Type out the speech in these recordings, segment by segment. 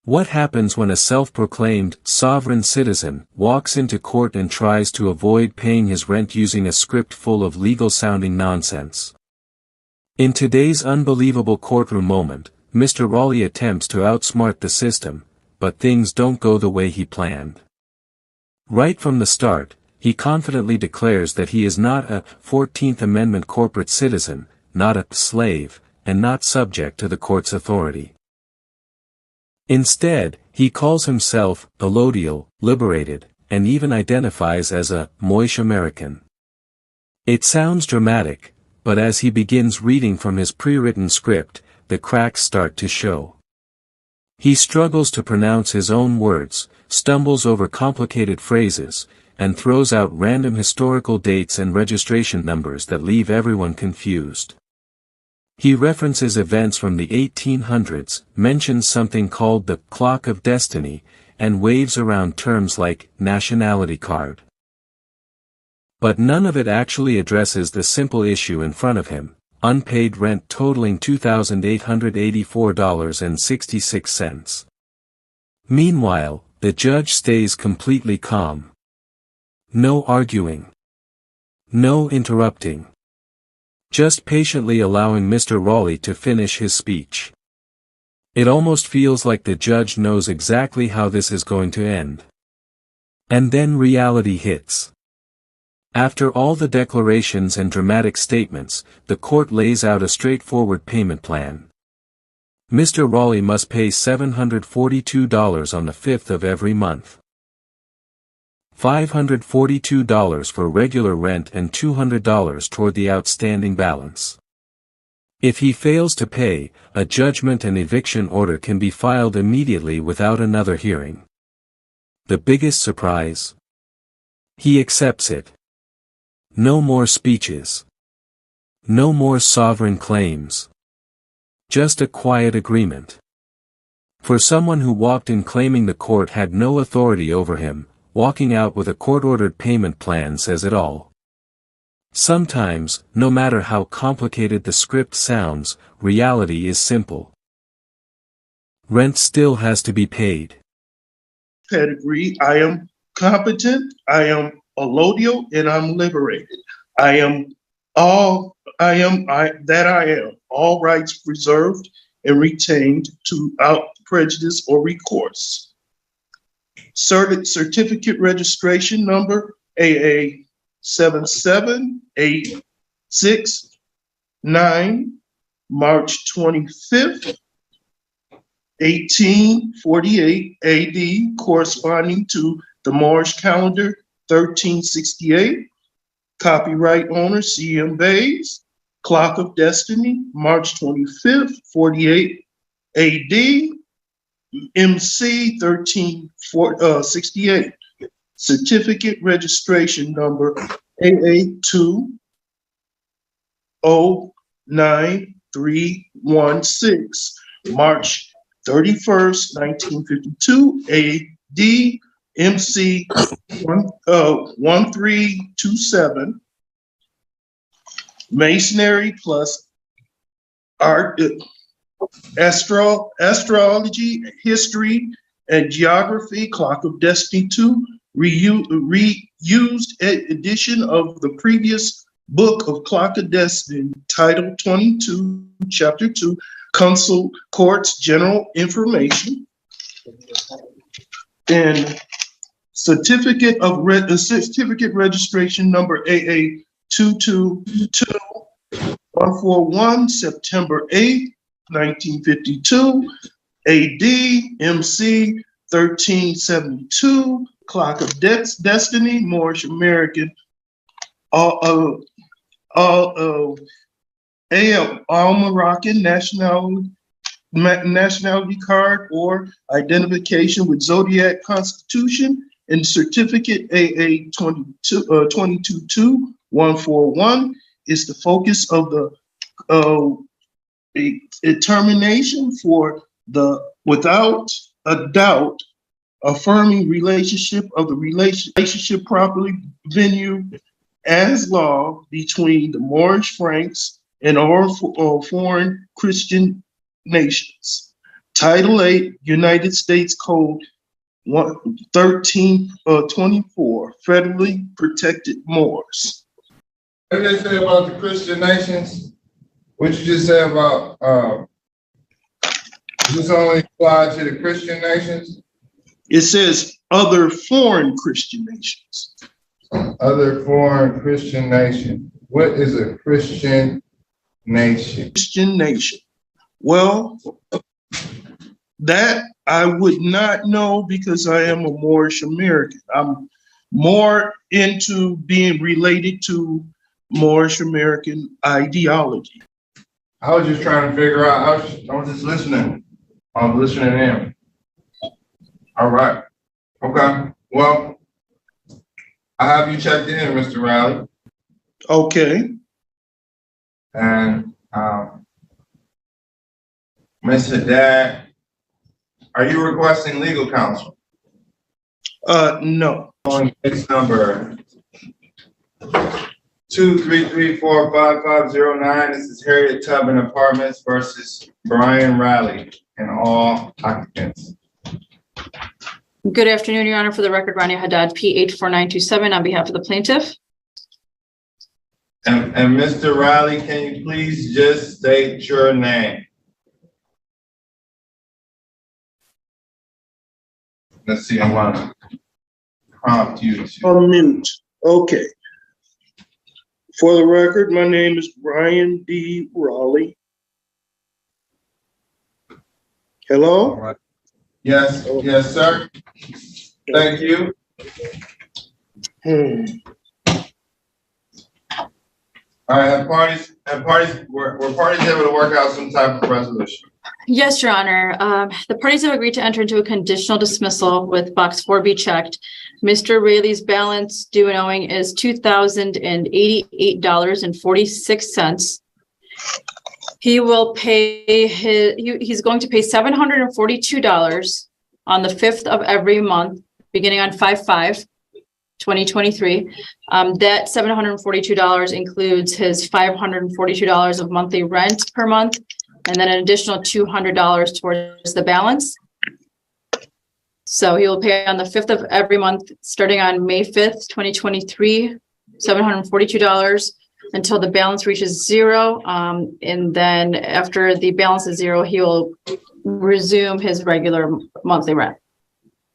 What happens when a self-proclaimed sovereign citizen walks into court and tries to avoid paying his rent using a script full of legal-sounding nonsense? In today's unbelievable courtroom moment, Mr. Raleigh attempts to outsmart the system, but things don't go the way he planned. Right from the start, he confidently declares that he is not a 14th Amendment corporate citizen, not a slave, and not subject to the court's authority. Instead, he calls himself allodial, liberated, and even identifies as a Moorish American. It sounds dramatic, but as he begins reading from his pre-written script, the cracks start to show. He struggles to pronounce his own words, stumbles over complicated phrases, and throws out random historical dates and registration numbers that leave everyone confused. He references events from the 1800s, mentions something called the Clock of Destiny, and waves around terms like nationality card. But none of it actually addresses the simple issue in front of him: unpaid rent totaling $2,884.66. Meanwhile, the judge stays completely calm. No arguing. No interrupting. Just patiently allowing Mr. Raleigh to finish his speech. It almost feels like the judge knows exactly how this is going to end. And then reality hits. After all the declarations and dramatic statements, the court lays out a straightforward payment plan. Mr. Raleigh must pay $742 on the 5th of every month. $542 for regular rent and $200 toward the outstanding balance. If he fails to pay, a judgment and eviction order can be filed immediately without another hearing. The biggest surprise? He accepts it. No more speeches. No more sovereign claims. Just a quiet agreement. For someone who walked in claiming the court had no authority over him, walking out with a court-ordered payment plan says it all. Sometimes, no matter how complicated the script sounds, reality is simple. Rent still has to be paid. Pedigree: I am competent, I am allodial, and I'm liberated. I am. All rights reserved and retained without prejudice or recourse. Certificate registration number AA 77869, March 25th, 1848 AD, corresponding to the Moorish calendar 1368. Copyright owner C.M. Bays. Clock of Destiny, March 25th, 48 AD, MC 1368. Certificate registration number AA 209316, March 31st, 1952 AD, MC 1327. Masonry plus art, astrology, history, and geography. Clock of Destiny 2, reused edition of the previous book of Clock of Destiny, Title 22, Chapter 2, Council Courts General Information. And certificate registration number AA 222141, September 8th, 1952, AD, MC 1372, Clock of Destiny, Moorish American, all Moroccan nationality card or identification with Zodiac Constitution, and certificate AA 222141 is the focus of the determination for the without a doubt affirming relationship of the relationship properly venue as law between the Moorish Franks and all foreign Christian nations. Title 8, United States Code 1324, federally protected Moors. What did they say about the Christian nations? What you just said about, does this only apply to the Christian nations? It says other foreign Christian nations. Other foreign Christian nation. What is a Christian nation? Christian nation. Well, that I would not know because I am a Moorish American. I'm more into being related to Moorish American ideology. I was just trying to figure out, I was just listening. I was listening in. All right. Okay. Well, I have you checked in, Mr. Riley. Okay. And Ms. Haddad, are you requesting legal counsel? No. On case number 2334559, this is Harriet Tubman Apartments versus Brian Riley and all occupants. Good afternoon, Your Honor. For the record, Rania Haddad, P84927 on behalf of the plaintiff. And Mr. Riley, can you please just state your name? Let's see, I want to prompt you to. A minute. Okay. For the record, my name is Brian D. Raleigh. Hello? All right. Yes, yes, sir. Thank you. All right, were parties able to work out some type of resolution? Yes, Your Honor. The parties have agreed to enter into a conditional dismissal with box 4B checked. Mr. Raley's balance due and owing is $2,088.46. He will pay he's going to pay $742 on the 5th of every month, beginning on 5/5/2023. That $742 includes his $542 of monthly rent per month, and then an additional $200 towards the balance. So he will pay on the 5th of every month, starting on May 5th, 2023, $742 until the balance reaches zero. And then after the balance is zero, he will resume his regular monthly rent.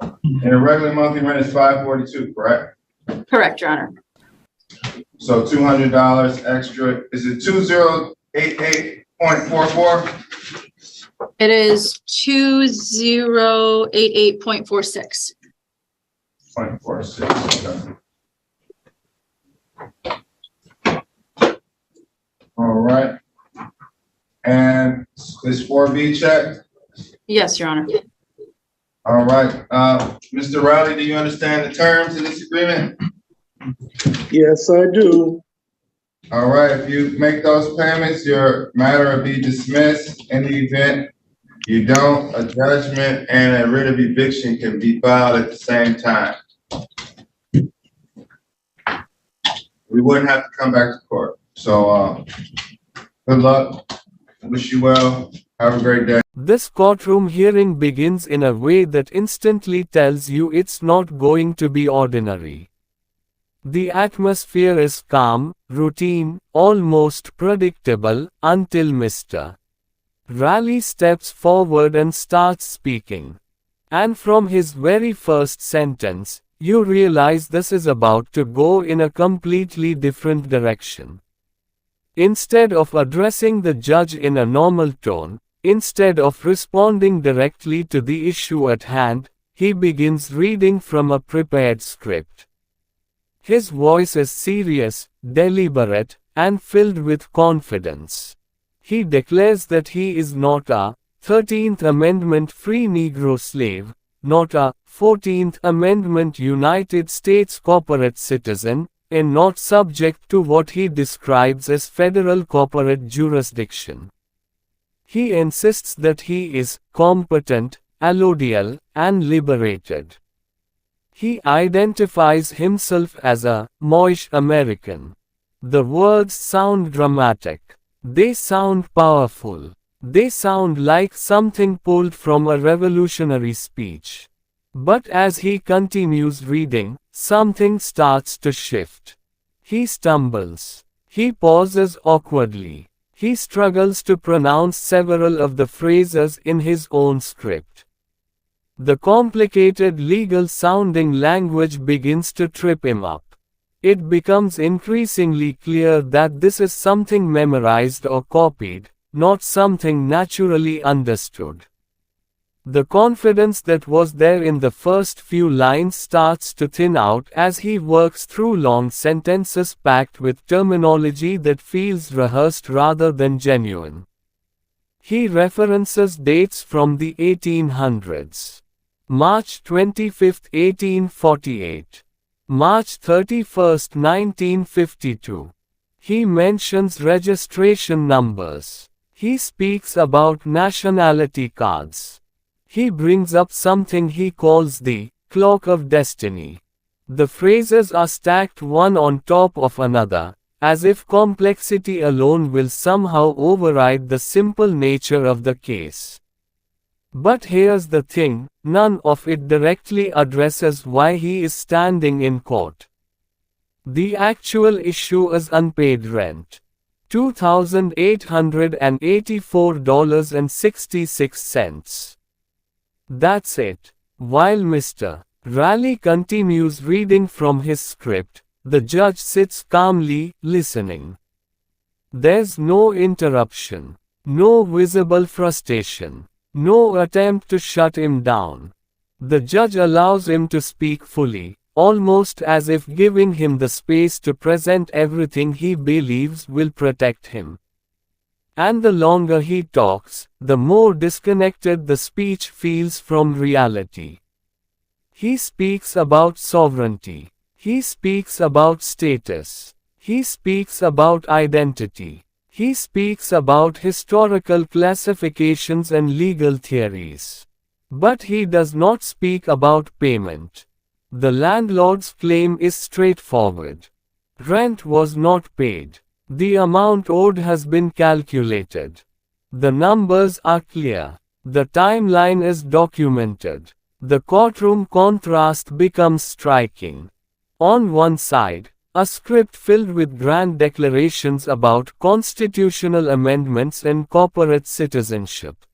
And the regular monthly rent is $542, correct? Correct, Your Honor. So $200 extra. Is it 2088.44? It is 2088.46. 0.46. Okay. All right. And is 4B checked? Yes, Your Honor. All right. Mr. Riley, do you understand the terms of this agreement? Yes, I do. All right. If you make those payments, your matter will be dismissed. In the event you don't, a judgment and a writ of eviction can be filed at the same time. We wouldn't have to come back to court. So good luck. Wish you well. Have a great day. This courtroom hearing begins in a way that instantly tells you it's not going to be ordinary. The atmosphere is calm, routine, almost predictable, until Mr. Riley steps forward and starts speaking. And from his very first sentence, you realize this is about to go in a completely different direction. Instead of addressing the judge in a normal tone, instead of responding directly to the issue at hand, he begins reading from a prepared script. His voice is serious, deliberate, and filled with confidence. He declares that he is not a 13th Amendment free Negro slave, not a 14th Amendment United States corporate citizen, and not subject to what he describes as federal corporate jurisdiction. He insists that he is competent, allodial, and liberated. He identifies himself as a Moorish American. The words sound dramatic. They sound powerful. They sound like something pulled from a revolutionary speech. But as he continues reading, something starts to shift. He stumbles. He pauses awkwardly. He struggles to pronounce several of the phrases in his own script. The complicated legal-sounding language begins to trip him up. It becomes increasingly clear that this is something memorized or copied, not something naturally understood. The confidence that was there in the first few lines starts to thin out as he works through long sentences packed with terminology that feels rehearsed rather than genuine. He references dates from the 1800s. March 25, 1848. March 31, 1952. He mentions registration numbers. He speaks about nationality cards. He brings up something he calls the clock of destiny. The phrases are stacked one on top of another, as if complexity alone will somehow override the simple nature of the case. But here's the thing, none of it directly addresses why he is standing in court. The actual issue is unpaid rent. $2,884.66. That's it. While Mr. Raleigh continues reading from his script, the judge sits calmly, listening. There's no interruption, no visible frustration, no attempt to shut him down. The judge allows him to speak fully, almost as if giving him the space to present everything he believes will protect him. And the longer he talks, the more disconnected the speech feels from reality. He speaks about sovereignty. He speaks about status. He speaks about identity. He speaks about historical classifications and legal theories. But he does not speak about payment. The landlord's claim is straightforward. Rent was not paid. The amount owed has been calculated. The numbers are clear. The timeline is documented. The courtroom contrast becomes striking. On one side, a script filled with grand declarations about constitutional amendments and corporate citizenship.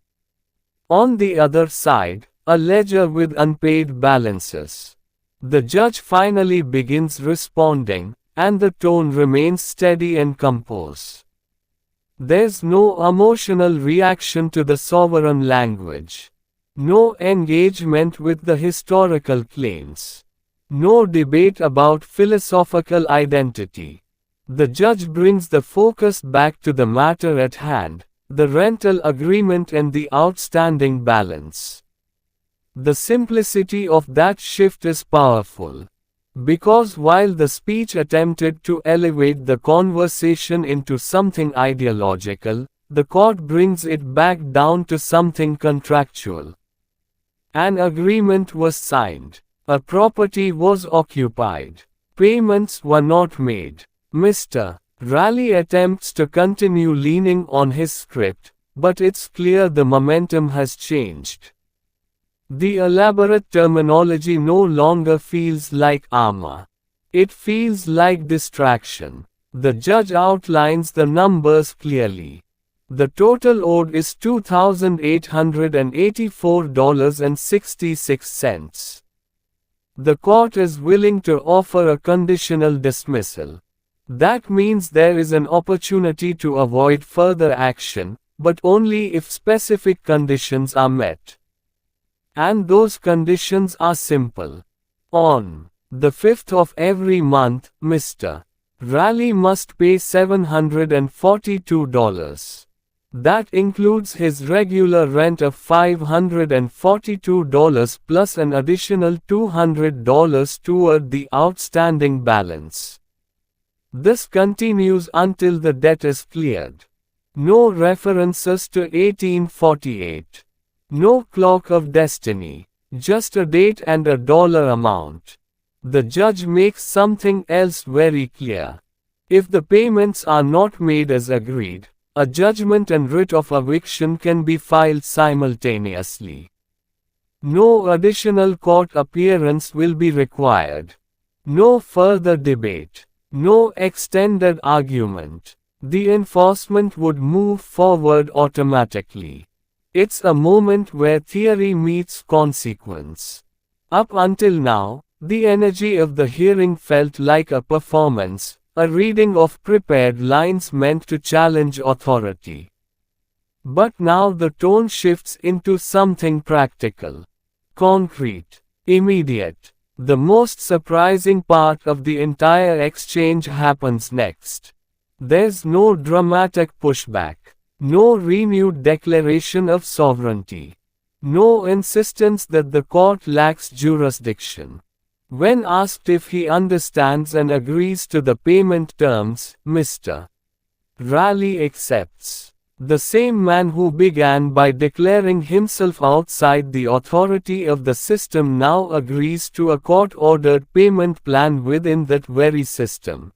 On the other side, a ledger with unpaid balances. The judge finally begins responding, and the tone remains steady and composed. There's no emotional reaction to the sovereign language. No engagement with the historical claims. No debate about philosophical identity. The judge brings the focus back to the matter at hand, the rental agreement and the outstanding balance. The simplicity of that shift is powerful. Because while the speech attempted to elevate the conversation into something ideological, the court brings it back down to something contractual. An agreement was signed. A property was occupied. Payments were not made. Mr. Raleigh attempts to continue leaning on his script, but it's clear the momentum has changed. The elaborate terminology no longer feels like armor. It feels like distraction. The judge outlines the numbers clearly. The total owed is $2,884.66. The court is willing to offer a conditional dismissal. That means there is an opportunity to avoid further action, but only if specific conditions are met. And those conditions are simple. On the 5th of every month, Mr. Raleigh must pay $742. That includes his regular rent of $542 plus an additional $200 toward the outstanding balance. This continues until the debt is cleared. No references to 1848. No clock of destiny. Just a date and a dollar amount. The judge makes something else very clear. If the payments are not made as agreed, A judgment and writ of eviction can be filed simultaneously. No additional court appearance will be required. No further debate. No extended argument. The enforcement would move forward automatically. It's a moment where theory meets consequence. Up until now, the energy of the hearing felt like a performance, a reading of prepared lines meant to challenge authority. But now the tone shifts into something practical, concrete, immediate. The most surprising part of the entire exchange happens next. There's no dramatic pushback, no renewed declaration of sovereignty, no insistence that the court lacks jurisdiction. When asked if he understands and agrees to the payment terms, Mr. Raleigh accepts. The same man who began by declaring himself outside the authority of the system now agrees to a court-ordered payment plan within that very system.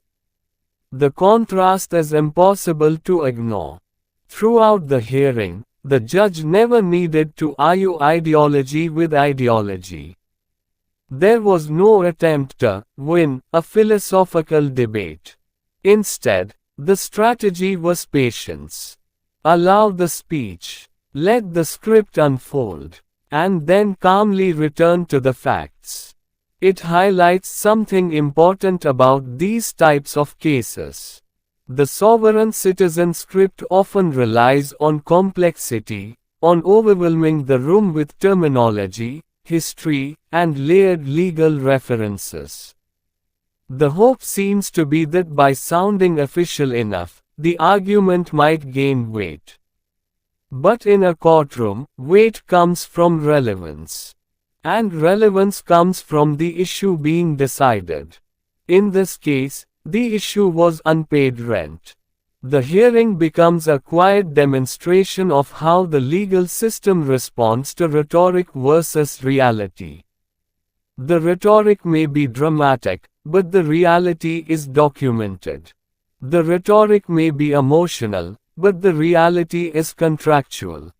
The contrast is impossible to ignore. Throughout the hearing, the judge never needed to argue ideology with ideology. There was no attempt to win a philosophical debate. Instead, the strategy was patience. Allow the speech, let the script unfold, and then calmly return to the facts. It highlights something important about these types of cases. The sovereign citizen script often relies on complexity, on overwhelming the room with terminology, history, and layered legal references. The hope seems to be that by sounding official enough, the argument might gain weight. But in a courtroom, weight comes from relevance. And relevance comes from the issue being decided. In this case, the issue was unpaid rent. The hearing becomes a quiet demonstration of how the legal system responds to rhetoric versus reality. The rhetoric may be dramatic, but the reality is documented. The rhetoric may be emotional, but the reality is contractual.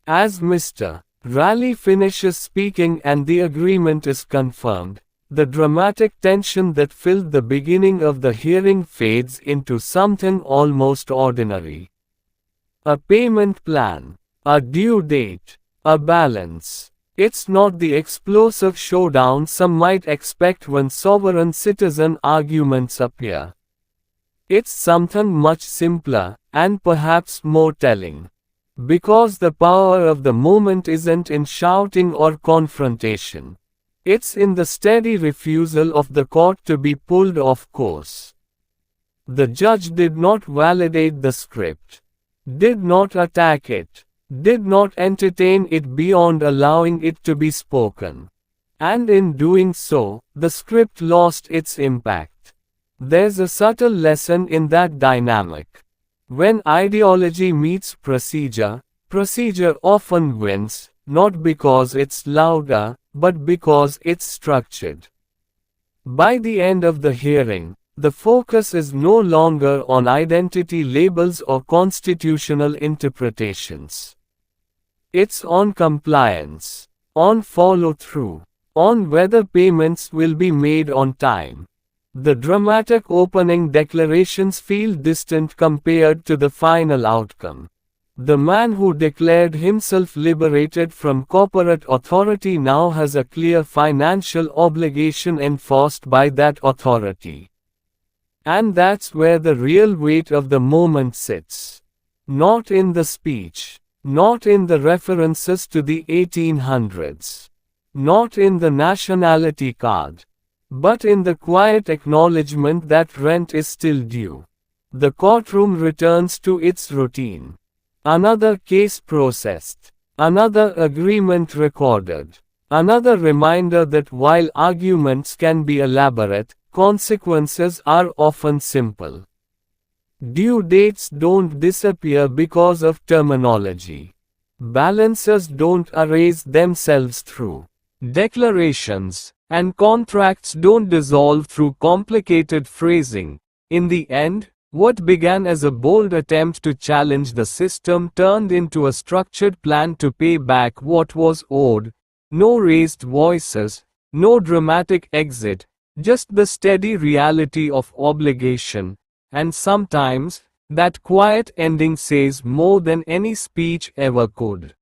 As Mr. Raleigh finishes speaking and the agreement is confirmed, the dramatic tension that filled the beginning of the hearing fades into something almost ordinary. A payment plan, a due date, a balance. It's not the explosive showdown some might expect when sovereign citizen arguments appear. It's something much simpler, and perhaps more telling. Because the power of the moment isn't in shouting or confrontation. It's in the steady refusal of the court to be pulled off course. The judge did not validate the script, did not attack it, did not entertain it beyond allowing it to be spoken. And in doing so, the script lost its impact. There's a subtle lesson in that dynamic. When ideology meets procedure, procedure often wins, not because it's louder, but because it's structured. By the end of the hearing, the focus is no longer on identity labels or constitutional interpretations. It's on compliance, on follow-through, on whether payments will be made on time. The dramatic opening declarations feel distant compared to the final outcome. The man who declared himself liberated from corporate authority now has a clear financial obligation enforced by that authority. And that's where the real weight of the moment sits. Not in the speech, not in the references to the 1800s, not in the nationality card, but in the quiet acknowledgement that rent is still due. The courtroom returns to its routine. Another case processed. Another agreement recorded. Another reminder that while arguments can be elaborate, consequences are often simple. Due dates don't disappear because of terminology. Balances don't erase themselves through declarations. And contracts don't dissolve through complicated phrasing. In the end, What began as a bold attempt to challenge the system turned into a structured plan to pay back what was owed. No raised voices, no dramatic exit, just the steady reality of obligation. And sometimes, that quiet ending says more than any speech ever could.